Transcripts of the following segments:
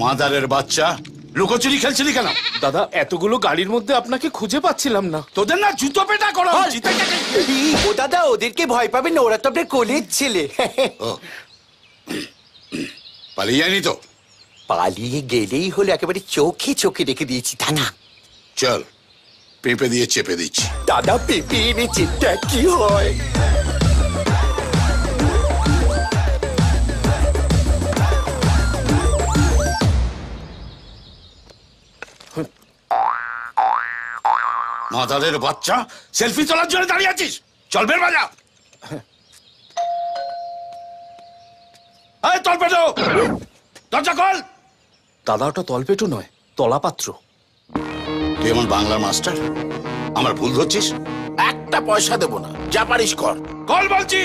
মাদারের বাচ্চা, লুকোচুরি খেলছিলি কেন? দাদা, এতগুলো গাড়ির মধ্যে আপনাকে খুঁজে পাচ্ছিলাম না। তোদের না জুতো পেটা করা উচিত। ও দাদা, ওদেরকে ভয় পাবেন না, ওরা তো আপনার কোলের ছেলে। পালিয়ে যায়নি তো? পালিয়ে গেলেই হলো, একেবারে চোখে চোখে রেখে দিয়েছি দাদা। চল, পেঁপে দিয়ে চেপে দিচ্ছি। দাদা পেঁপে এনেছে, দেখ কি হয়। মাদারের বাচ্চা, সেলফি তোলার জন্য দাঁড়িয়ে আছিস? চল বের বাজা। এই তলপেটো, দরজা খোল। দাদা, ওটা তলপেটু নয়, তলাপাত্র। তুই আমার বাংলার মাস্টার, আমার ভুল ধরছিস? একটা পয়সা দেবো না, যা পারিস কর। কল বলছি।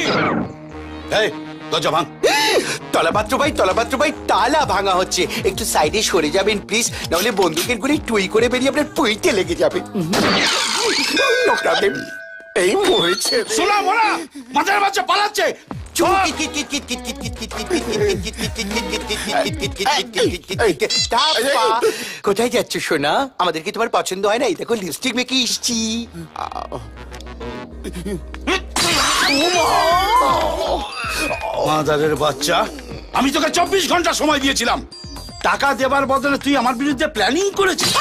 এই দরজা ভাঙ। তলাপাত্র ভাই, তলাপাত্র ভাই, তালা ভাঙা হচ্ছে, একটু সাইডে সরে যাবেন প্লিজ, নাহলে বন্দুকের গুলি টুই করে বেরিয়ে আপনার পুইতে লেগে যাবে। এই মরেছে। শোনা মোরা, মাদারের বাচ্চা পালাচ্ছে। কোথায় যাচ্ছ সোনা? আমাদেরকে তোমার পছন্দ হয় না? এই দেখো লিপস্টিক মেখে এসছি। মাদারের বাচ্চা, আমি তোকে 24 ঘন্টা সময় দিয়েছিলাম। টাকা দেবার বদলে তুই আমার বিরুদ্ধে প্ল্যানিং করেছিস।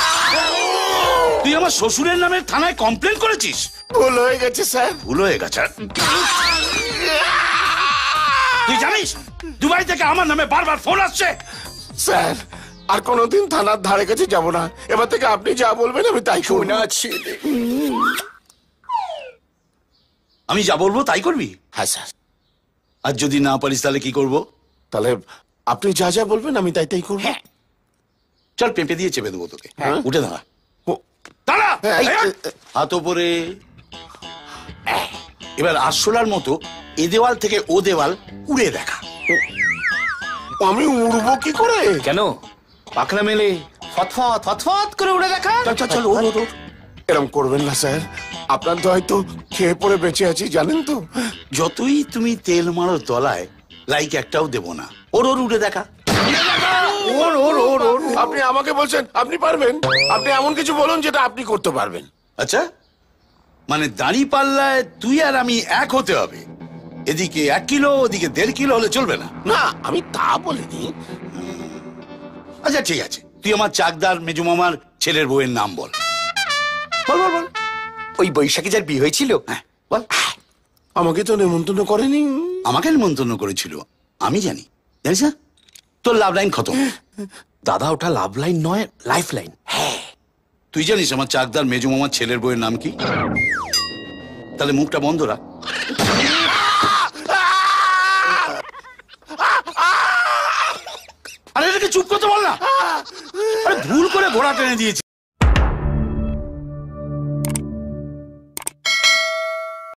তুই আমার শ্বশুরের নামে থানায় কমপ্লেন করেছিস। ভুল হয়ে গেছে স্যার। ভুল হয়ে গেছে? তুই জানিস দুবাই থেকে আমার নামে বারবার ফোন আসছে? স্যার, আর কোনোদিন থানার ধারে কাছে যাব না। এবার থেকে আপনি যা বলবেন আমি তাই করব। সোনা ছেলে। আমি যা বলবো তাই করবি? হ্যাঁ স্যার। আর যদি না পারিস তাহলে কি করবো? তাহলে আপনি যা যা বলবেন আমি তাই তাই করব। চল, পেঁপে দিয়ে চেপে দেবো তোকে। উঠে দাঁড়া। ও, দাঁড়া। এই, হাত ওপরে। এবার আরশোলার মতো এ দেওয়াল থেকে ও দেওয়াল উড়ে দেখা। আমি উড়বো কি করে? কেন? পাখনা মেলে ফতফত ফতফত করে উড়ে দেখা। চল চল চল, ওর ওর ওর। এরম করবেন না স্যার, আপনার তো হয়তো খেয়ে পড়ে বেঁচে আছি জানেন তো। যতই তুমি তেল মারো তলায়, লাইক একটাও দেবো না। ওর ওর উড়ে দেখা। ওর ওর ওর ওর আপনি আমাকে বলছেন আপনি পারবেন? আপনি এমন কিছু বলুন যেটা আপনি করতে পারবেন। আচ্ছা, মানে দাঁড়ি পাল্লায় তুই আর আমি এক হতে হবে। এদিকে 1 কিলো, ওদিকে 1.5 কিলো হলে চলবে না। না, আমি তা বলিনি। আচ্ছা ঠিক আছে, তুই আমার চাকদার মেজু মামার ছেলের বউয়ের নাম বল। বল বল বল। ওই বৈশাখে যার বিয়ে হয়েছিল? হ্যাঁ বল। আমাকে তো নেমন্তন্ন করেনি। আমাকে নিমন্ত্রণ করেছিল, আমি জানি। জানিস না, তোর লাভ লাইন খতম। দাদা, ওটা লাভ লাইন নয়, লাইফ লাইন। তুই জানিস আমার চাকদার মেজু মামার ছেলের বউয়ের নাম কি? তাহলে মুখটা বন্ধ রাখ। আরে এটাকে চুপ করতে বল না। আরে ভুল করে ঘোড়া টেনে দিয়েছি।